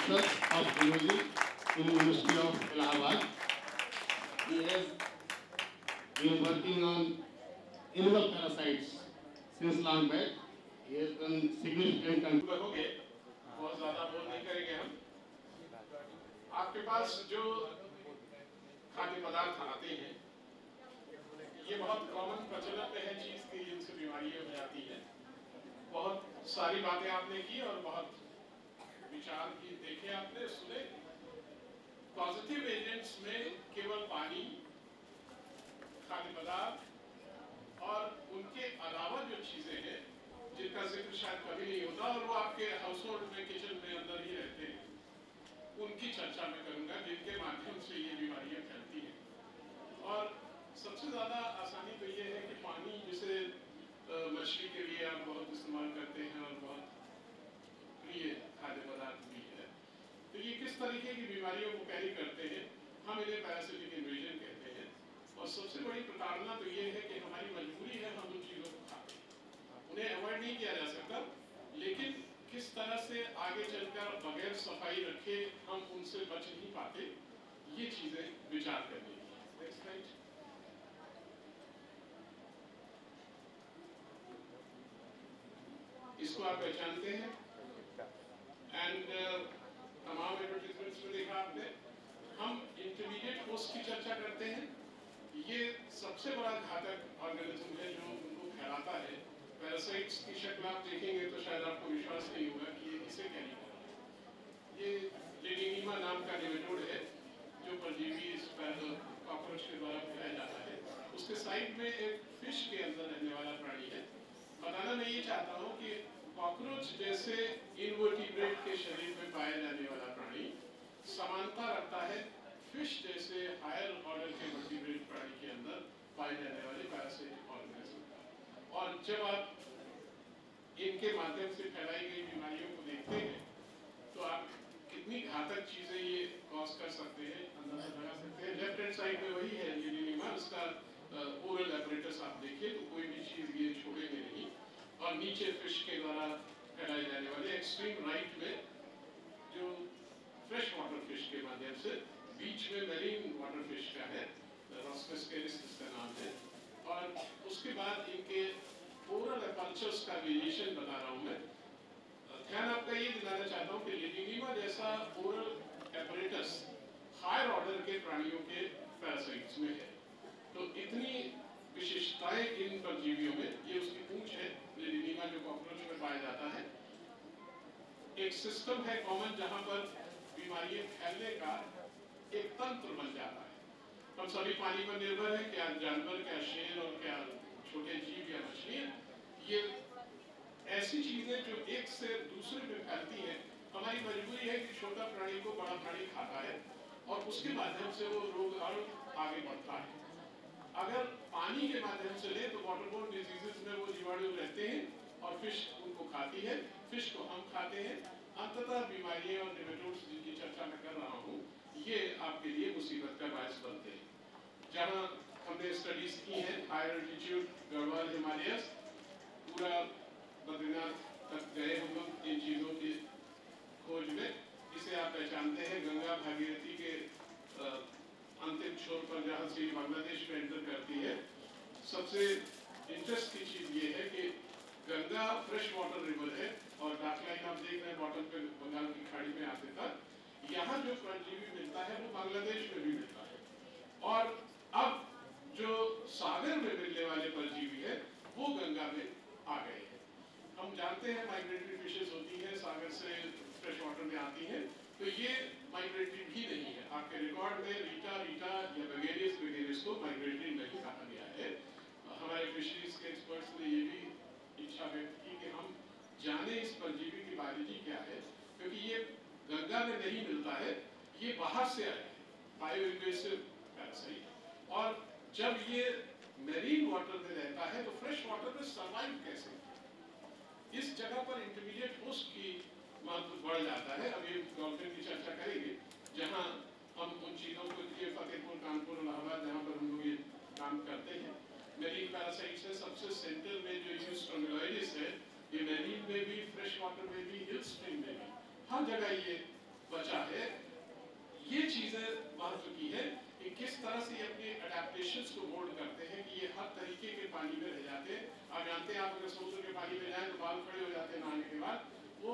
Professor of Zoology in University of Allahabad. He has been working on animal parasites since long back. He has done significant contribution. बहुत ज़्यादा बोल नहीं करेंगे हम। आपके पास जो खाद्य पदार्थ आते हैं, ये बहुत कॉमन प्रचलन में है चीज़ की, जिनसे बीमारियां हो जाती हैं। बहुत सारी बातें आपने की और बहुत विचार की, देखे आपने, सुने। पॉजिटिव एजेंट्स में केवल पानी, खाद्य पदार्थ और उनके अलावा जो चीजें हैं जिनका जिक्र शायद कभी नहीं होता और वो आपके हाउस होल्ड में, किचन में अंदर ही रहते हैं, उनकी चर्चा मैं करूंगा, जिनके माध्यम से ये बीमारियां फैलती हैं। और सबसे ज्यादा आसानी तो ये है कि पानी, जिसे मछली के लिए आप बहुत इस्तेमाल करते हैं और बहुत प्रिय खाद्य पदार्थ भी है, तो ये किस तरीके की बीमारियों को कैरी करते हैं, हम इन्हें पैरासिटिक इन्वेजन कहते हैं। और सबसे बड़ी प्रताड़ना तो ये है कि हमारी मजबूरी है, हम उन चीज़ों को खाते हैं, उन्हें अवॉइड नहीं किया जा सकता, लेकिन किस तरह से आगे चलकर बगैर सफाई रखे हम उनसे बच नहीं पाते, ये चीज़ें विचार करनी है। Next slide. इसको आप पहचानते हैं एंड तमाम एडवर्टाइजमेंट्स में देखा आपने। हम इंटरमीडिएट होस्ट की चर्चा करते हैं। ये सबसे बड़ा घातक ऑर्गेनिज्म है जो उनको फैलाता है। पैरासाइट्स की शक्ल आप देखेंगे तो शायद आपको विश्वास नहीं होगा कि ये किसे कैरी कर रहा है। ये लेडिनीमा नाम का नेमेटोड है जो परजीवी कॉकरोच के द्वारा फैलाया जाता है। उसके साइड में एक फिश के अंदर रहने वाला प्राणी है। बताना मैं ये चाहता हूँ कि कॉकरोच जैसे इनवर्टिब्रेट के शरीर में पाया जाने वाला प्राणी समानता रखता है फिश जैसे हायर ऑर्डर के वर्टिब्रेट प्राणी के अंदर पाए जाने वाले पैरासाइटिक ऑर्गेनिज्म का। और जब आप इनके माध्यम से फैलाई गई बीमारियों को देखते हैं तो आप कितनी घातक चीजें ये कॉज कर सकते हैं अंदाजा लगा सकते हैं। लेफ्ट हैंड साइड में वही है लेडिनीमा, उसका ओरल एपरेटस आप देखिए तो कोई भी चीज ये छोड़ेंगे नहीं। और नीचे फिश के द्वारा फैलाए जाने वाले एक्सट्रीम राइट में जो फ्रेश वाटर फिश के माध्यम से, बीच में मेरीन वाटर फिश का है, रॉस्पेस्केरिस इसका नाम है। और उसके बाद इनके ओरल एपर्चर्स का वेरिएशन बता रहा हूँ मैं। ध्यान आपका ये दिलाना चाहता हूँ कि लेडिनीमा जैसा ओरल एपरेटस हायर ऑर्डर के प्राणियों के पैरासाइट्स में है। तो इतनी विशेषताएं इन परजीवियों में, ये उसकी पूंछ है लेडिनीमा जो कॉकरोच में पाया जाता है। एक सिस्टम है कॉमन जहां पर बीमारियां फैलने का एक तंत्र बन जाता है। हम सभी पानी पर निर्भर है, क्या जानवर, क्या शेर और क्या छोटे जीव या मछलियां, ये ऐसी चीजें जो एक से दूसरे में फैलती हैं। हमारी मजबूरी है कि छोटा प्राणी को बड़ा प्राणी खाता है और उसके माध्यम से वो रोग आगे बढ़ता है। अगर पानी के माध्यम से ले तो वाटरबोर्न डिजीजेस में वो जीवाणु रहते हैं और फिश उनको खाती है, फिश को हम खाते हैं। अंततः बीमारियां और नेमेटोड्स जिनकी चर्चा मैं कर रहा हूँ, ये आपके लिए मुसीबत का बायस बनते हैं। जहाँ हमने स्टडीज की हैं हायर एल्टीट्यूड गढ़वाल हिमालयस, पूरा बद्रीनाथ तक गए हम लोग इन चीज़ों की खोज में। इसे आप पहचानते हैं गंगा भागीरथी के अंतिम छोर पर जहाँ से बांग्लादेश में एंटर करती है। सबसे इंटरेस्ट की चीज ये है कि गंगा फ्रेश वाटर रिवर है और डाक लाइन आप देख रहे हैं बॉटल पे बंगाल की खाड़ी में आते तक यहाँ जो परजीवी मिलता है वो बांग्लादेश में भी मिलता है। और अब जो सागर में मिलने वाले परजीवी है वो गंगा में आ गए हैं। हम जानते हैं माइग्रेटरी फिशेस होती है, सागर से फ्रेश वाटर में आती हैं, तो ये माइग्रेटरी भी नहीं है। आपके रिकॉर्ड में रीटा या वेगेरियस को माइग्रेटरी नहीं कहा गया है। हमारे फिशरीज के एक्सपर्ट्स ने ये भी इच्छा व्यक्त की कि हम जाने इस परजीवी की बायोलॉजी क्या है, क्योंकि ये गंगा में नहीं मिलता है, ये बाहर से आया है, बायो इन्वेसिव पैरासाइट। और जब ये मेरीन वाटर में रहता है तो फ्रेश वाटर में सर्वाइव कैसे? इस जगह पर इंटरमीडिएट होस्ट की महत्व बढ़ जाता है। अब ये डॉल्फिन की चर्चा करेंगे, जहाँ हम उन चीज़ों को, फतेहपुर, कानपुर, इलाहाबाद, जहाँ पर हम लोग ये काम करते हैं। मेरीन पैरासाइट्स है, सबसे सेंटर में जो यूज स्ट्रोमेलोइडिस है, ये मेरीन में भी, फ्रेश वाटर में भी, हिल स्ट्रीम में भी, हर जगह ये बचा है। ये चीजें महत्व की है कि किस तरह से ये अपने अडेप्टेशंस को मोल्ड करते हैं कि ये हर तरीके के पानी में रह जाते हैं। आप जानते हैं, आप अगर समुद्र के पानी में जाएं तो बाल खड़े हो जाते हैं नहाने के बाद। वो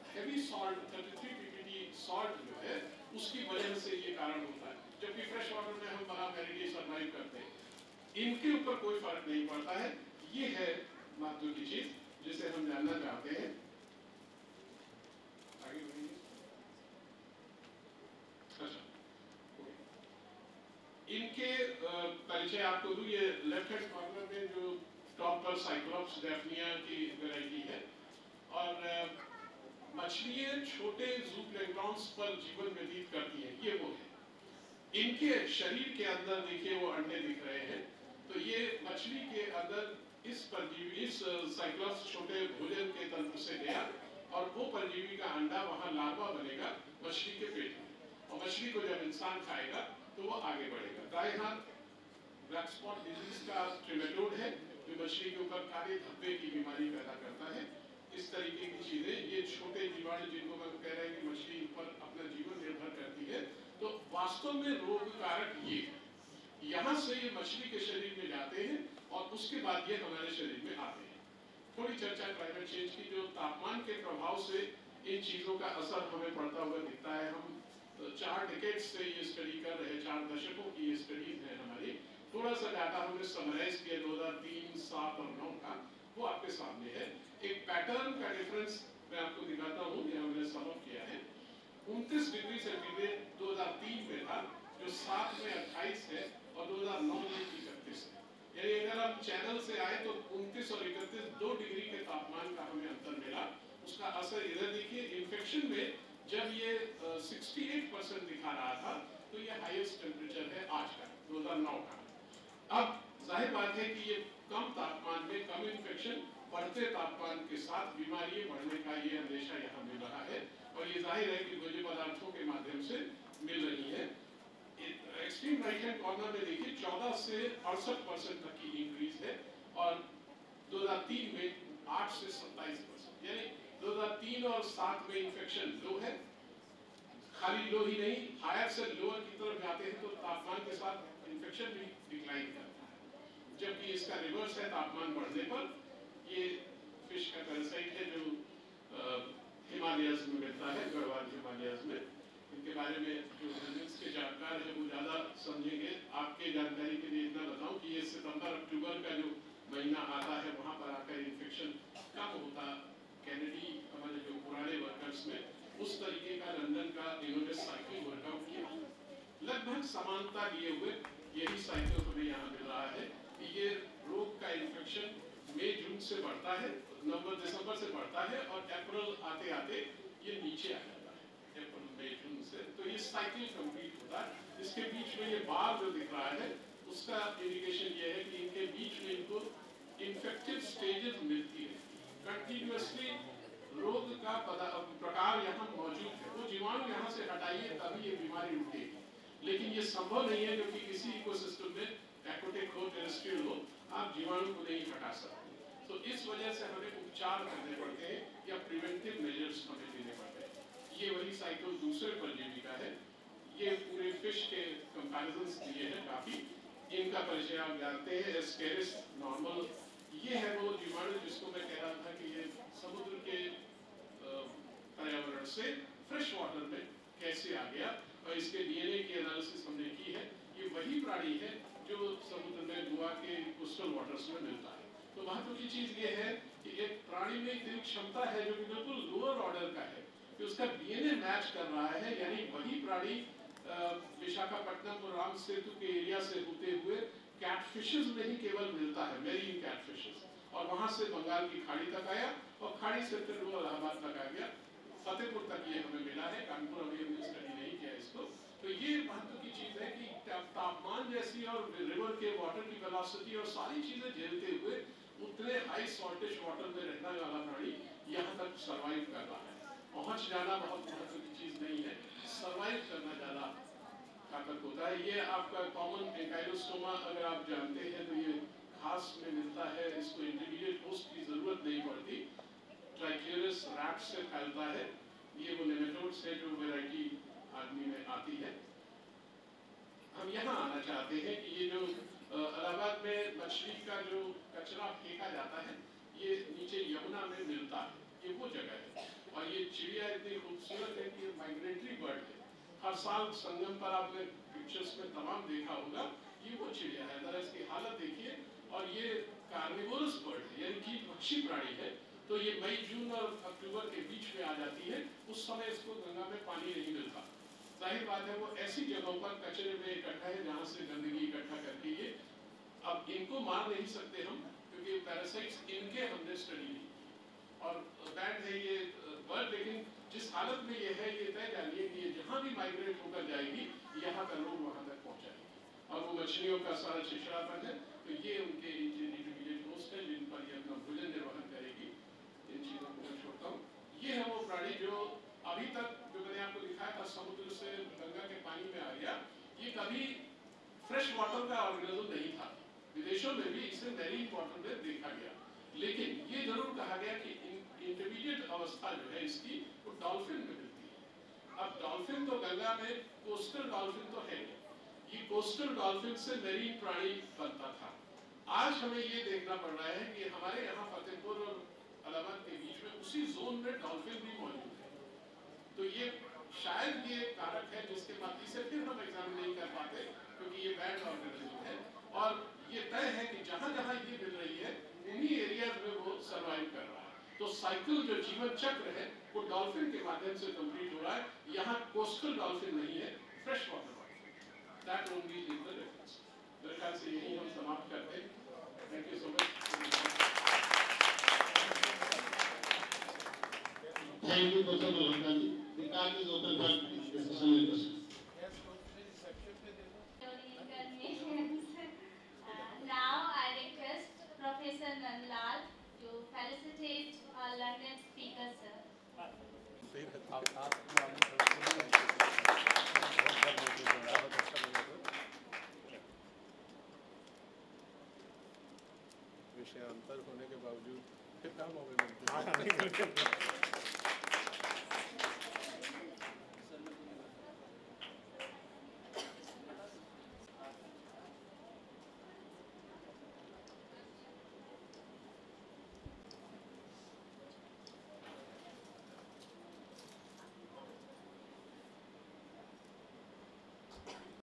हेवी सॉल्ट 33 ppd सॉल्ट जो है उसकी वजह से ये कारण होता है, जबकि फ्रेश वाटर में हम बड़ा मैरिडी सर्वाइव करते हैं। इनके ऊपर कोई फर्क नहीं पड़ता है। ये है महत्व की चीज जिसे हम जानना चाहते हैं। आगे बढ़िए। अच्छा, इनके परिचय आपको दूं। ये लेफ्ट हैंड कॉर्नर में जो टॉप पर साइक्लोप्स डेफनिया की वैरायटी है, और मछलियां छोटे ज़ूप्लैंक्टन्स पर जीवन व्यतीत करती हैं, ये वो है। इनके शरीर के अंदर देखिए वो अंडे दिख रहे हैं, तो ये मछली के अंदर इस परजीवी, इस साइक्लोप्स छोटे भोजन के तंत्र से गया और वो परजीवी का अंडा वहां लार्वा बनेगा मछली के पेट में, और मछली को जब इंसान खाएगा तो वो आगे बढ़ेगा। दाएं हाथ ब्लैक स्पॉट डिजीज का ट्रिमेटोड है जो मछली के ऊपर काले धब्बे की बीमारी पैदा करता है। इस तरीके की चीजें, ये छोटे जीवाणु जिनको मैं कह रहा है कि मछली पर अपना जीवन निर्भर करती है, तो वास्तव में रोग कारक ये यहाँ से ये मछली के शरीर में जाते हैं और उसके बाद ये हमारे शरीर में आते हैं। थोड़ी चर्चा क्लाइमेट चेंज की, जो तापमान के प्रभाव से इन चीजों का असर हमें पड़ता हुआ दिखता है। हम 4 डिकेड से ये स्टडी कर रहे हैं, 4 दशकों की ये स्टडीज है हमारी। थोड़ा सा डाटा हमने समराइज किया 2003, 7 और 9 का, वो आपके सामने है। एक पैटर्न का डिफरेंस मैं आपको दिखाता हूँ, ये हमने सम अप किया है। 29 डिग्री सेंटीग्रेड 2003 में था, जो 7 में 28 है और 2009 में 31 है। यानी अगर हम चैनल से आए तो 29 और 31 2 डिग्री के तापमान का हमें अंतर मिला। उसका असर इधर देखिए, इन्फेक्शन में जब ये 68% दिखा रहा था तो ये हाईएस्ट टेम्परेचर है आज का, 2009 का। अब जाहिर बात है कि ये कम तापमान में कम इन्फेक्शन, बढ़ते तापमान के साथ बीमारी बढ़ने का ये अंदेशा यहाँ मिल रहा है, और ये जाहिर है कि भोज्य पदार्थों के माध्यम से मिल रही है। एक्सट्रीम राइट हैंड कॉर्नर में देखिए 14 से 68% तक की इंक्रीज है, और 2003 में 8 से 27%। यानी 2003 और 7 में इन्फेक्शन लो है, खाली लो ही नहीं, हायर से लोअर की तरफ जाते हैं तो तापमान के साथ इन्फेक्शन भी डिक्लाइन करता है। जबकि इसका रिवर्स है, तापमान बढ़ने पर ये फिश का पैरासाइट है जो हिमालयस में मिलता है, गढ़वाल हिमालयस में। इनके बारे में जो एनिमल्स के जानकार है वो ज़्यादा समझेंगे। आपके जानकारी के लिए इतना बताऊं कि ये सितंबर अक्टूबर का जो महीना आता है वहाँ पर आकर इन्फेक्शन कम होता कैनेडी हमारे जो पुराने वर्कर्स में, उस तरीके का लंदन का इन्होंने साइकिल वर्कआउट किया। लगभग समानता लिए हुए यही साइकिल हमें यहाँ मिल रहा है कि ये रोग का इन्फेक्शन मई जून से बढ़ता है, नवंबर दिसंबर से बढ़ता है, और अप्रैल आते आते ये नीचे आ जाता है, अप्रैल मई जून से। तो ये साइकिल कंप्लीट होता है। इसके बीच में ये बार जो दिख रहा है उसका इंडिकेशन ये है कि इनके बीच में इनको इन्फेक्टिव स्टेजेस मिलती है। कंटिन्यूअसली रोग का प्रकार यहाँ मौजूद है, वो जीवाणु यहाँ से हटाइए तभी ये बीमारी रुकेगी। लेकिन ये संभव नहीं है क्योंकि किसी इकोसिस्टम में एक्वाटिक हो, टेरेस्ट्रियल हो, आप जीवाणु को नहीं हटा सकते। तो इस वजह से हमें उपचार करने पड़ते हैं या प्रिवेंटिव मेजर्स हमें लेने पड़ते हैं। ये वही साइकिल दूसरे परजीवी का है। ये पूरे फिश के कंपैरिजंस दिए हैं काफी। इनका परिचय आप जानते हैं, एस्केरिस नॉर्मल। ये है वो जीवाणु जिसको मैं कह रहा था कि ये समुद्र के पर्यावरण से फ्रेश वाटर में कैसे आ गया, और इसके डीएनए की एनालिसिस हमने की है। ये वही प्राणी है जो समुद्र में गोवा के कोस्टल वाटर्स में मिलता है। तो महत्व की चीज ये है कि एक प्राणी में इतनी क्षमता है जो कि बिल्कुल लोअर ऑर्डर का है कि उसका डीएनए मैच कर रहा है। यानी वही प्राणी विशाखापट्टनम और राम सेतु के एरिया से होते हुए कैटफिशेस में ही केवल मिलता है, मेरीन कैटफिशेस, और वहां से बंगाल की खाड़ी तक आया और खाड़ी से फिर वो इलाहाबाद तक आ गया। फतेहपुर तक ये हमें मिला है, कानपुर अभी हमने स्टडी नहीं किया इसको। तो ये महत्व की चीज है कि तापमान जैसी और रिवर के वाटर की वेलोसिटी और सारी चीजें झेलते हुए उतने हाई सॉल्टेज वाटर में रहने वाला प्राणी यहाँ तक सर्वाइव कर रहा है। पहुंच जाना बहुत महत्व की चीज नहीं है, सर्वाइव करना ज्यादा ताकत होता है। ये आपका कॉमन एंकाइलोस्टोमा अगर आप जानते हैं तो ये घास में मिलता है, इसको इंटरमीडिएट होस्ट की जरूरत नहीं पड़ती। ट्राइक्लेरस रैट से फैलता है, ये वो नेमेटोड्स है जो वैरायटी आदमी में आती है। हम यहाँ आना चाहते हैं कि ये जो इलाहाबाद में मछली का जो कचरा फेंका जाता है ये नीचे यमुना में मिलता है, ये वो जगह है। और ये चिड़िया इतनी खूबसूरत है कि ये माइग्रेटरी बर्ड है। हर साल संगम पर आपने पिक्चर्स में तमाम देखा होगा, ये वो चिड़िया है। जरा इसकी हालत देखिए। और ये कार्निवोरस बर्ड है, यानी कि पक्षी प्राणी है। तो ये मई जून और अक्टूबर के बीच में आ जाती है। उस समय इसको गंगा में पानी नहीं मिलता। जाहिर बात है वो ऐसी जगहों पर कचरे में इकट्ठा है जहाँ से गंदगी इकट्ठा करके ये, अब इनको मार नहीं सकते हम क्योंकि पैरासाइट्स इनके हमने स्टडी नहीं की। और बैड है ये बर्ड, लेकिन जिस हालत में ये है ये तय जानिए कि ये जहाँ भी माइग्रेट होकर जाएगी यहाँ का लोग वहाँ तक पहुँचाएगी। और वो मछलियों का सारा छिछड़ापन है, तो ये उनके इंटरमीडिएट होस्ट है जिन पर ये अपना भोजन निर्वहन करेगी। इन चीज़ों को मैं छोड़ता हूँ। ये है वो प्राणी जो अभी तक जो मैंने आपको दिखाया था समुद्र से गंगा के पानी में आ गया, ये कभी फ्रेश वाटर का ऑर्गेनिज्म नहीं था। विदेशों में भी इसे मैरीन वाटर में देखा गया, लेकिन ये जरूर कहा गया कि इंटरमीडिएट अवस्था जो है इसकी वो डॉल्फिन में मिलती है। अब डॉल्फिन तो गंगा में कोस्टल डॉल्फिन तो है, ये कोस्टल डॉल्फिन से मैरीन प्राणी बनता था। आज हमें ये देखना पड़ रहा है कि हमारे यहाँ फतेहपुर और इलाहाबाद के बीच में उसी जोन में डॉल्फिन भी मौजूद है। तो ये शायद ये कारक है जिसके बाद इसे फिर हम एग्जाम नहीं कर पाते क्योंकि ये बैड ऑर्गेनिज्म है। और ये तय है कि जहाँ जहाँ ये मिल रही है उन्हीं एरियाज में वो सर्वाइव कर रहा है। तो साइकिल जो जीवन चक्र है वो डॉल्फिन के माध्यम से कंप्लीट हो रहा है। यहाँ कोस्टल डॉल्फिन नहीं है, fresh water dolphin. That only is the difference. मेरे ख्याल से यही हम समाप्त करते हैं। Thank you so much. Thank you, Dr. Malhotra ji. The card is open for discussion and questions. Now I request Professor Nandlal to felicitate our London speaker, sir. विषयांतर होने के बावजूद कितना मौके मिलते हैं